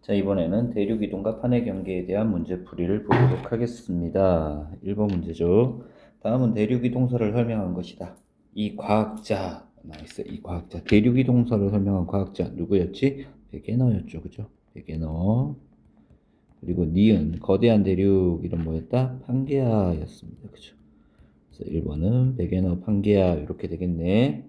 자, 이번에는 대륙이동과 판의 경계에 대한 문제풀이를 보도록 하겠습니다. 1번 문제죠. 다음은 대륙이동설을 설명한 것이다. 이 과학자, 나이스. 이 과학자, 대륙이동설을 설명한 과학자 누구였지? 베게너였죠. 그죠? 베게너. 그리고 니은, 거대한 대륙 이름 뭐였다? 판게아였습니다. 그죠? 그래서 1번은 베게너, 판게아 이렇게 되겠네.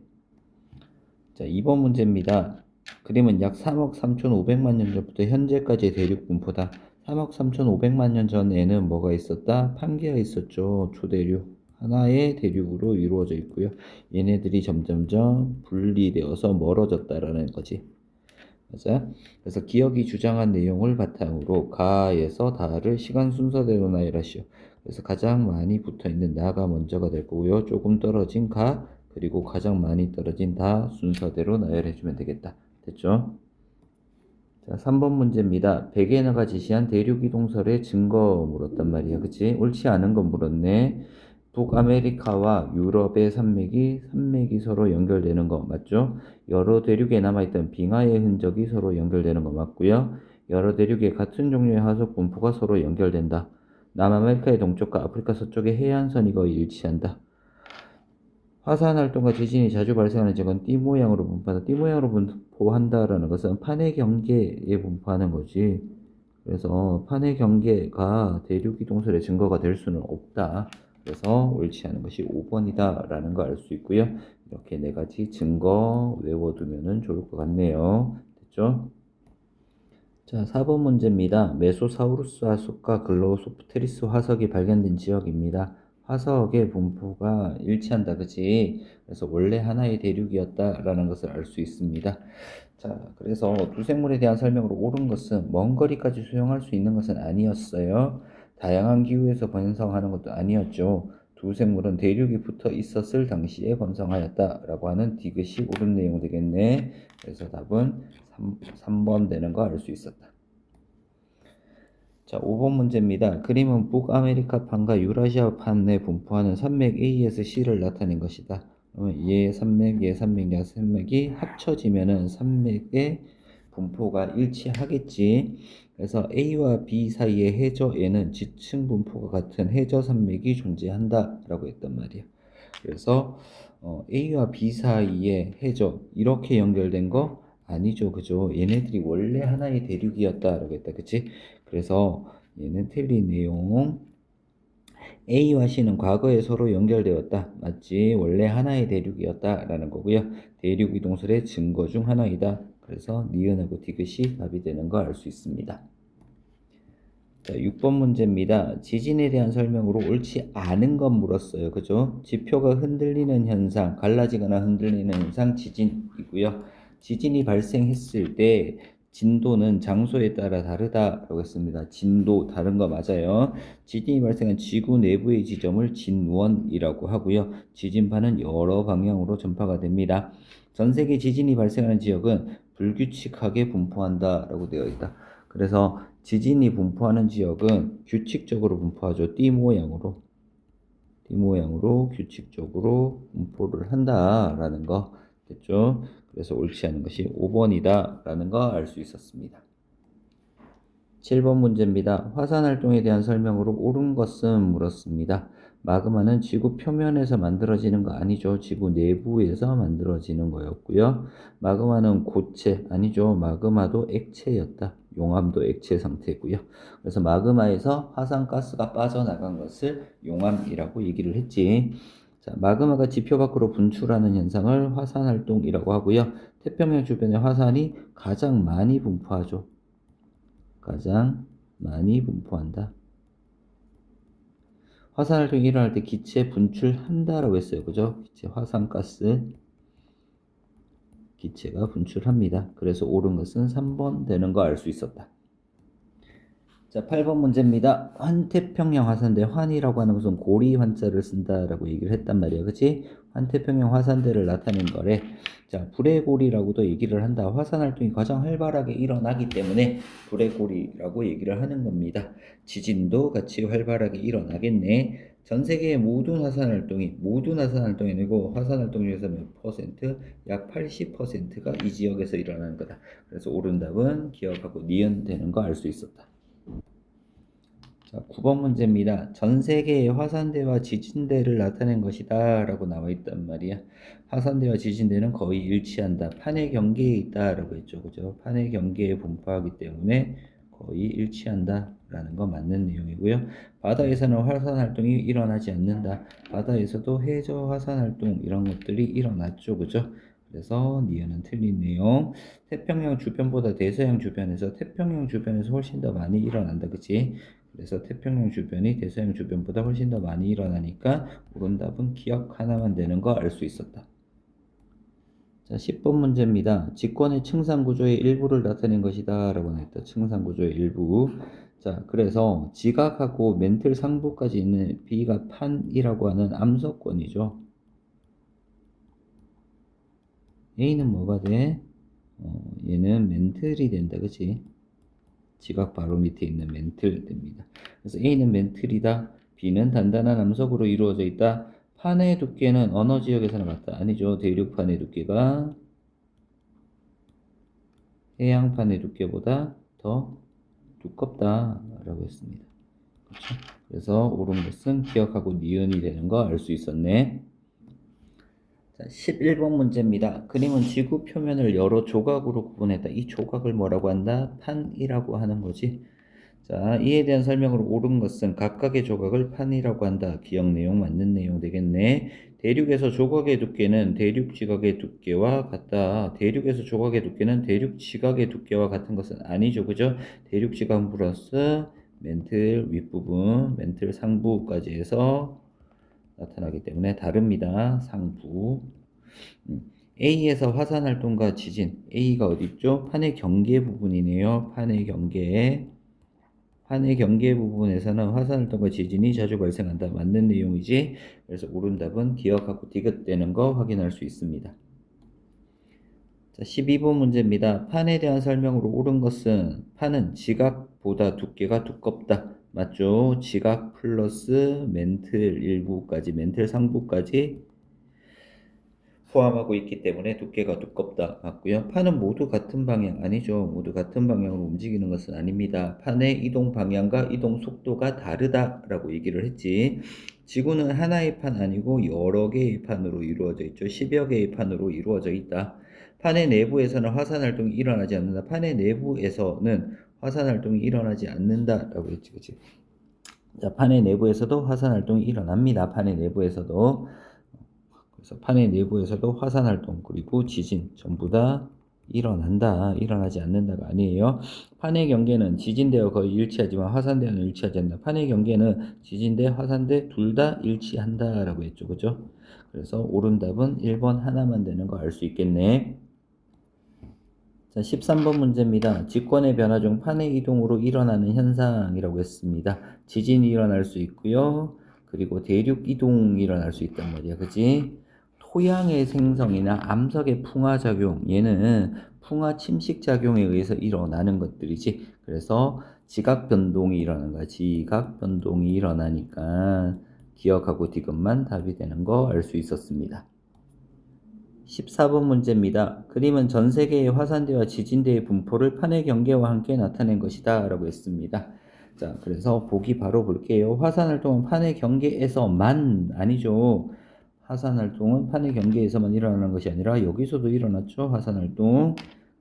자, 2번 문제입니다. 그림은 약 3억 3,500만 년 전부터 현재까지의 대륙 분포다. 3억 3,500만 년 전에는 뭐가 있었다? 판게아 있었죠. 초대륙. 하나의 대륙으로 이루어져 있고요. 얘네들이 점점점 분리되어서 멀어졌다라는 거지. 맞아? 그래서 기억이 주장한 내용을 바탕으로 가에서 다를 시간 순서대로 나열하시오. 그래서 가장 많이 붙어있는 나가 먼저가 될 거고요. 조금 떨어진 가, 그리고 가장 많이 떨어진 다 순서대로 나열해주면 되겠다. 됐죠? 자, 3번 문제입니다. 베게너가 제시한 대륙이동설의 증거 물었단 말이야. 그치? 옳지 않은 건 물었네. 북아메리카와 유럽의 산맥이 서로 연결되는 거 맞죠? 여러 대륙에 남아있던 빙하의 흔적이 서로 연결되는 거 맞고요. 여러 대륙의 같은 종류의 화석 분포가 서로 연결된다. 남아메리카의 동쪽과 아프리카 서쪽의 해안선이 거의 일치한다. 화산 활동과 지진이 자주 발생하는 지역은 띠 모양으로 분포한다. 띠 모양으로 분포한다라는 것은 판의 경계에 분포하는 거지. 그래서 판의 경계가 대륙 이동설의 증거가 될 수는 없다. 그래서 옳지 않은 것이 5번이다 라는 거 알 수 있고요. 이렇게 네 가지 증거 외워두면 좋을 것 같네요. 됐죠? 자, 4번 문제입니다. 메소사우루스 화석과 글로소프테리스 화석이 발견된 지역입니다. 화석의 분포가 일치한다, 그치? 그래서 원래 하나의 대륙이었다라는 것을 알 수 있습니다. 자, 그래서 두 생물에 대한 설명으로 옳은 것은 먼 거리까지 수용할 수 있는 것은 아니었어요. 다양한 기후에서 번성하는 것도 아니었죠. 두 생물은 대륙이 붙어 있었을 당시에 번성하였다라고 하는 디귿이 옳은 내용 되겠네. 그래서 답은 3번 되는 거 알 수 있었다. 자, 5번 문제입니다. 그림은 북아메리카판과 유라시아판에 분포하는 산맥 A에서 C를 나타낸 것이다. 얘 산맥, 얘 산맥, 얘 산맥이 합쳐지면은 산맥의 분포가 일치하겠지. 그래서 A와 B 사이의 해저에는 지층 분포가 같은 해저 산맥이 존재한다라고 했단 말이야. 그래서 A와 B 사이의 해저 이렇게 연결된 거 아니죠, 그죠? 얘네들이 원래 하나의 대륙이었다라고 했다, 그치? 그래서 얘는 틀린 내용. A와 C는 과거에 서로 연결되었다, 맞지? 원래 하나의 대륙이었다라는 거고요. 대륙 이동설의 증거 중 하나이다. 그래서 니은하고 디귿이 답이 되는 거 알 수 있습니다. 자, 6번 문제입니다. 지진에 대한 설명으로 옳지 않은 건 물었어요. 그죠? 지표가 흔들리는 현상, 갈라지거나 흔들리는 현상 지진이고요. 지진이 발생했을 때 진도는 장소에 따라 다르다라고 했습니다. 진도 다른 거 맞아요. 지진이 발생한 지구 내부의 지점을 진원이라고 하고요. 지진파는 여러 방향으로 전파가 됩니다. 전 세계 지진이 발생하는 지역은 불규칙하게 분포한다라고 되어 있다. 그래서 지진이 분포하는 지역은 규칙적으로 분포하죠. 띠 모양으로 규칙적으로 분포를 한다라는 거 됐죠? 그래서 옳지 않은 것이 5번이다 라는 거 알 수 있었습니다. 7번 문제입니다. 화산 활동에 대한 설명으로 옳은 것은 물었습니다. 마그마는 지구 표면에서 만들어지는 거 아니죠. 지구 내부에서 만들어지는 거였고요. 마그마는 고체 아니죠. 마그마도 액체였다. 용암도 액체 상태고요. 그래서 마그마에서 화산가스가 빠져나간 것을 용암이라고 얘기를 했지. 자, 마그마가 지표 밖으로 분출하는 현상을 화산활동이라고 하고요. 태평양 주변에 화산이 가장 많이 분포하죠. 가장 많이 분포한다. 화산활동이 일어날 때 기체 분출한다라고 했어요. 그죠? 기체 화산가스 기체가 분출합니다. 그래서 옳은 것은 3번 되는 거 알 수 있었다. 자, 8번 문제입니다. 환태평양 화산대 환이라고 하는 것은 고리 환자를 쓴다라고 얘기를 했단 말이에요. 그치? 한태평양 화산대를 나타낸 거래. 자, 불의 고리라고도 얘기를 한다. 화산 활동이 가장 활발하게 일어나기 때문에 불의 고리라고 얘기를 하는 겁니다. 지진도 같이 활발하게 일어나겠네. 전 세계의 모든 화산 활동이 아니고 화산 활동 중에서 몇 퍼센트? 약 80%가 이 지역에서 일어나는 거다. 그래서 옳은 답은 기억하고 니은 되는 거 알 수 있었다. 자, 9번 문제입니다. 전 세계의 화산대와 지진대를 나타낸 것이다 라고 나와 있단 말이야. 화산대와 지진대는 거의 일치한다. 판의 경계에 있다 라고 했죠. 그죠? 판의 경계에 분포하기 때문에 거의 일치한다 라는 거 맞는 내용이고요. 바다에서는 화산 활동이 일어나지 않는다. 바다에서도 해저 화산 활동 이런 것들이 일어났죠. 그죠? 그래서 니은은 틀린 내용. 태평양 주변보다 대서양 주변에서 훨씬 더 많이 일어난다. 그치? 그래서 태평양 주변이 대서양 주변보다 훨씬 더 많이 일어나니까 옳은 답은 기억 하나만 되는 거 알 수 있었다. 자, 10번 문제입니다. 직권의 층상 구조의 일부를 나타낸 것이다 라고 나왔다. 층상 구조의 일부. 자, 그래서 지각하고 멘틀 상부까지 있는 B가 판이라고 하는 암석권이죠. A는 뭐가 돼? 얘는 멘틀이 된다. 그치? 지각 바로 밑에 있는 멘틀 됩니다. 그래서 A는 멘틀이다. B는 단단한 암석으로 이루어져 있다. 판의 두께는 어느 지역에서나 같다. 아니죠. 대륙판의 두께가 해양판의 두께보다 더 두껍다라고 했습니다. 그렇죠? 그래서 옳은 것은 기억하고 니은이 되는 거 알 수 있었네. 자, 11번 문제입니다. 그림은 지구 표면을 여러 조각으로 구분했다. 이 조각을 뭐라고 한다? 판이라고 하는 거지. 자, 이에 대한 설명으로 옳은 것은 각각의 조각을 판이라고 한다. 기억 내용 맞는 내용 되겠네. 대륙에서 조각의 두께는 대륙 지각의 두께와 같다. 대륙에서 조각의 두께는 대륙 지각의 두께와 같은 것은 아니죠. 그죠? 대륙 지각 플러스 멘틀 윗부분, 멘틀 상부까지 해서 나타나기 때문에 다릅니다. 상부. A에서 화산 활동과 지진. A가 어디 있죠? 판의 경계 부분이네요. 판의 경계 부분에서는 화산 활동과 지진이 자주 발생한다. 맞는 내용이지. 그래서 옳은 답은 기억하고 디귿되는 거 확인할 수 있습니다. 자, 12번 문제입니다. 판에 대한 설명으로 옳은 것은 판은 지각보다 두께가 두껍다. 맞죠? 지각 플러스 멘틀 일부까지, 멘틀 상부까지 포함하고 있기 때문에 두께가 두껍다. 맞고요. 판은 모두 같은 방향 아니죠. 모두 같은 방향으로 움직이는 것은 아닙니다. 판의 이동 방향과 이동 속도가 다르다라고 얘기를 했지. 지구는 하나의 판 아니고 여러 개의 판으로 이루어져 있죠. 10여 개의 판으로 이루어져 있다. 판의 내부에서는 화산 활동이 일어나지 않는다. 판의 내부에서는 화산 활동이 일어나지 않는다라고 했지. 그치? 자, 판의 내부에서도 화산 활동이 일어납니다. 판의 내부에서도. 그래서 판의 내부에서도 화산 활동 그리고 지진 전부 다 일어난다. 일어나지 않는다가 아니에요. 판의 경계는 지진대와 거의 일치하지만 화산대와는 일치하지 않는다. 판의 경계는 지진대, 화산대 둘 다 일치한다라고 했죠. 그죠? 그래서 옳은 답은 1번 하나만 되는 거 알 수 있겠네. 자, 13번 문제입니다. 직권의 변화 중 판의 이동으로 일어나는 현상이라고 했습니다. 지진이 일어날 수 있고요. 그리고 대륙 이동이 일어날 수 있단 말이야. 그지? 토양의 생성이나 암석의 풍화작용, 얘는 풍화 침식작용에 의해서 일어나는 것들이지. 그래서 지각 변동이 일어나는 거야. 지각 변동이 일어나니까 기억하고 디귿만 답이 되는 거 알 수 있었습니다. 14번 문제입니다. 그림은 전 세계의 화산대와 지진대의 분포를 판의 경계와 함께 나타낸 것이다 라고 했습니다. 자, 그래서 보기 바로 볼게요. 화산 활동은 판의 경계에서만 아니죠. 화산 활동은 판의 경계에서만 일어나는 것이 아니라 여기서도 일어났죠. 화산 활동.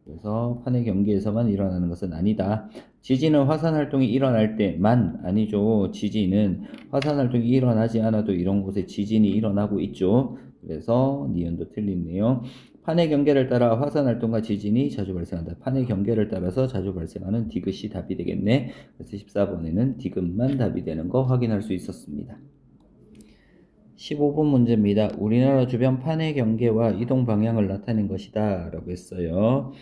그래서 판의 경계에서만 일어나는 것은 아니다. 지진은 화산 활동이 일어날 때만 아니죠. 지진은 화산 활동이 일어나지 않아도 이런 곳에 지진이 일어나고 있죠. 그래서 니은도 틀리네요. 판의 경계를 따라 화산 활동과 지진이 자주 발생한다. 판의 경계를 따라서 자주 발생하는 디귿이 답이 되겠네. 그래서 14번에는 디귿만 답이 되는 거 확인할 수 있었습니다. 15번 문제입니다. 우리나라 주변 판의 경계와 이동 방향을 나타낸 것이다 라고 했어요.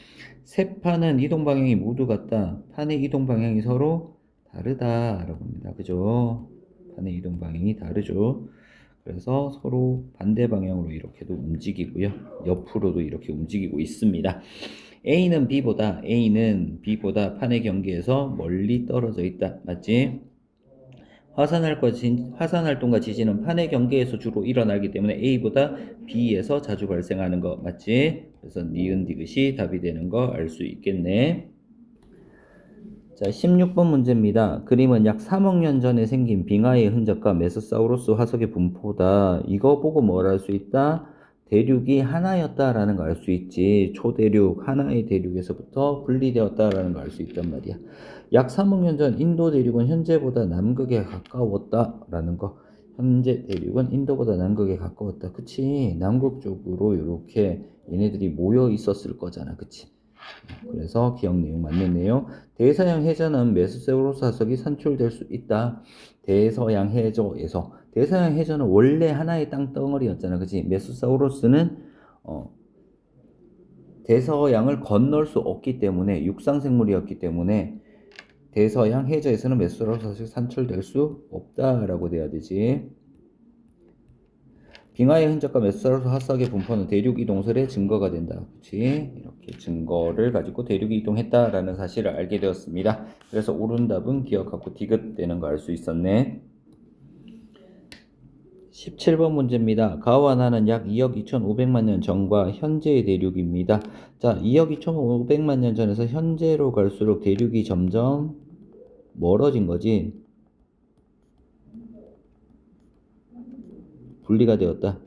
세 판은 이동 방향이 모두 같다. 판의 이동 방향이 서로 다르다 라고 합니다. 그죠? 판의 이동 방향이 다르죠. 그래서 서로 반대 방향으로 이렇게도 움직이고요. 옆으로도 이렇게 움직이고 있습니다. A는 B보다 판의 경계에서 멀리 떨어져 있다. 맞지? 화산활동과 지진은 판의 경계에서 주로 일어나기 때문에 A보다 B에서 자주 발생하는 거 맞지? 그래서 니은 디귿이 답이 되는 거 알 수 있겠네. 자, 16번 문제입니다. 그림은 약 3억 년 전에 생긴 빙하의 흔적과 메소사우루스 화석의 분포다. 이거 보고 뭘 알 수 있다? 대륙이 하나였다라는 거 알 수 있지. 초대륙, 하나의 대륙에서부터 분리되었다라는 거 알 수 있단 말이야. 약 3억 년 전 인도 대륙은 현재보다 남극에 가까웠다라는 거. 현재 대륙은 인도보다 남극에 가까웠다. 그치? 남극 쪽으로 이렇게 얘네들이 모여 있었을 거잖아. 그치? 그래서 기억 내용 맞는 내용. 대서양 해저는 메소사우루스 화석이 산출될 수 있다. 대서양 해저에서. 대서양 해저는 원래 하나의 땅덩어리였잖아. 그치? 메소사우루스는 대서양을 건널 수 없기 때문에 육상생물이었기 때문에 대서양 해저에서는 메소사우루스 화석이 산출될 수 없다라고 돼야 되지. 빙하의 흔적과 메소사우루스 화석의 분포는 대륙 이동설의 증거가 된다. 그치? 이렇게 증거를 가지고 대륙이 이동했다라는 사실을 알게 되었습니다. 그래서 옳은 답은 기억하고 디귿되는 거 알 수 있었네. 17번 문제입니다. 가와 나는 약 2억 2,500만 년 전과 현재의 대륙입니다. 자, 2억 2,500만 년 전에서 현재로 갈수록 대륙이 점점 멀어진 거지. 분리가 되었다.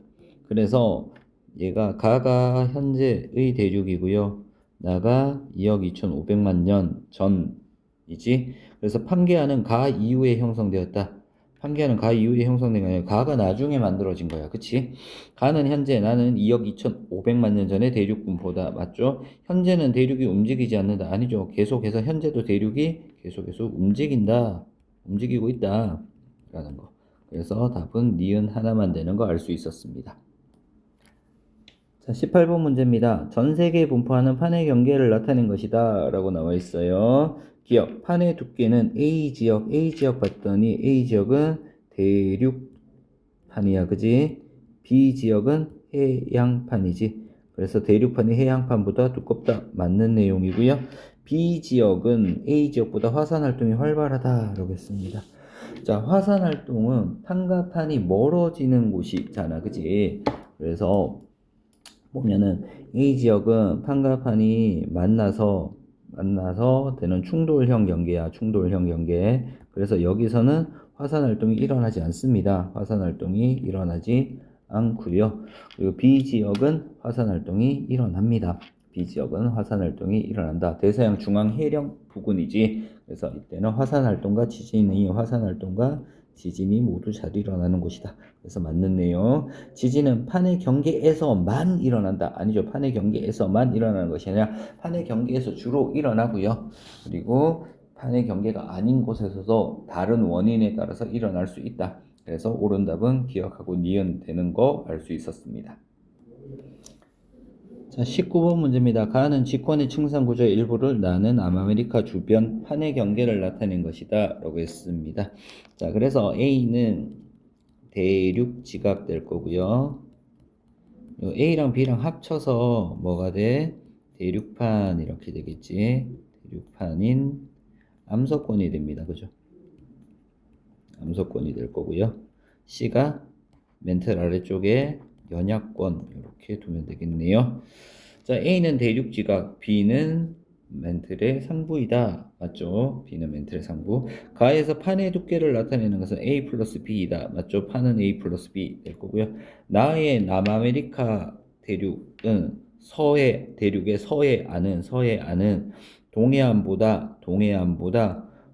그래서 얘가 가가 현재의 대륙이고요. 나가 2억 2,500만 년 전이지. 그래서 판게아는 가 이후에 형성되었다. 판게아는 가 이후에 형성된 게 아니라 가가 나중에 만들어진 거야. 그치? 가는 현재, 나는 2억 2,500만 년 전의 대륙 분포다. 맞죠? 현재는 대륙이 움직이지 않는다. 아니죠. 계속해서 현재도 대륙이 계속해서 움직인다. 움직이고 있다. 라는 거. 그래서 답은 니은 하나만 되는 거 알 수 있었습니다. 자, 18번 문제입니다. 전 세계에 분포하는 판의 경계를 나타낸 것이다 라고 나와 있어요. 기억, 판의 두께는 A지역 봤더니 A지역은 대륙판이야. 그지? B지역은 해양판이지. 그래서 대륙판이 해양판보다 두껍다. 맞는 내용이고요. B지역은 A지역보다 화산활동이 활발하다 라고 했습니다. 자, 화산활동은 판과 판이 멀어지는 곳이잖아. 그지? 그래서 보면은 A 지역은 판과 판이 만나서 되는 충돌형 경계야. 충돌형 경계. 그래서 여기서는 화산 활동이 일어나지 않습니다. 화산 활동이 일어나지 않고요. 그리고 B 지역은 화산 활동이 일어납니다. B 지역은 화산 활동이 일어난다. 대서양 중앙 해령 부근이지. 그래서 이때는 화산 활동과 지진이 모두 잘 일어나는 곳이다. 그래서 맞는 내용. 지진은 판의 경계에서만 일어난다. 아니죠. 판의 경계에서만 일어나는 것이 아니라 판의 경계에서 주로 일어나고요. 그리고 판의 경계가 아닌 곳에서도 다른 원인에 따라서 일어날 수 있다. 그래서 옳은 답은 기억하고 니은 되는 거 알 수 있었습니다. 자, 19번 문제입니다. 가는 직권의 층상 구조의 일부를 나는 남아메리카 주변 판의 경계를 나타낸 것이다 라고 했습니다. 자, 그래서 A는 대륙 지각 될 거고요. A랑 B랑 합쳐서 뭐가 돼? 대륙판 이렇게 되겠지. 대륙판인 암석권이 됩니다. 그죠? 암석권이 될 거고요. C가 멘틀 아래쪽에 연약권 이렇게 두면 되겠네요. 자, A는 대륙 지각, B는 멘틀의 상부이다. 맞죠? B는 멘틀의 상부. 가에서 판의 두께를 나타내는 것은 A 플러스 B이다. 맞죠? 판은 A 플러스 B 될 거고요. 나의 남아메리카 대륙은 대륙의 서해 안은 동해안보다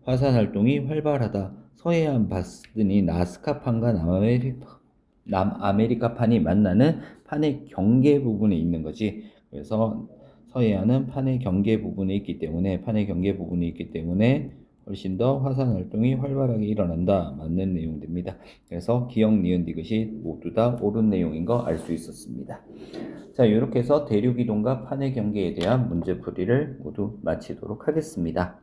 화산 활동이 활발하다. 서해안 봤으니 나스카판과 남아메리카판이 만나는 판의 경계 부분에 있는 거지. 그래서 서해안은 판의 경계 부분에 있기 때문에 훨씬 더 화산 활동이 활발하게 일어난다. 맞는 내용입니다. 그래서 기억, 니은, 디귿이 모두 다 옳은 내용인 거 알 수 있었습니다. 자, 이렇게 해서 대륙 이동과 판의 경계에 대한 문제풀이를 모두 마치도록 하겠습니다.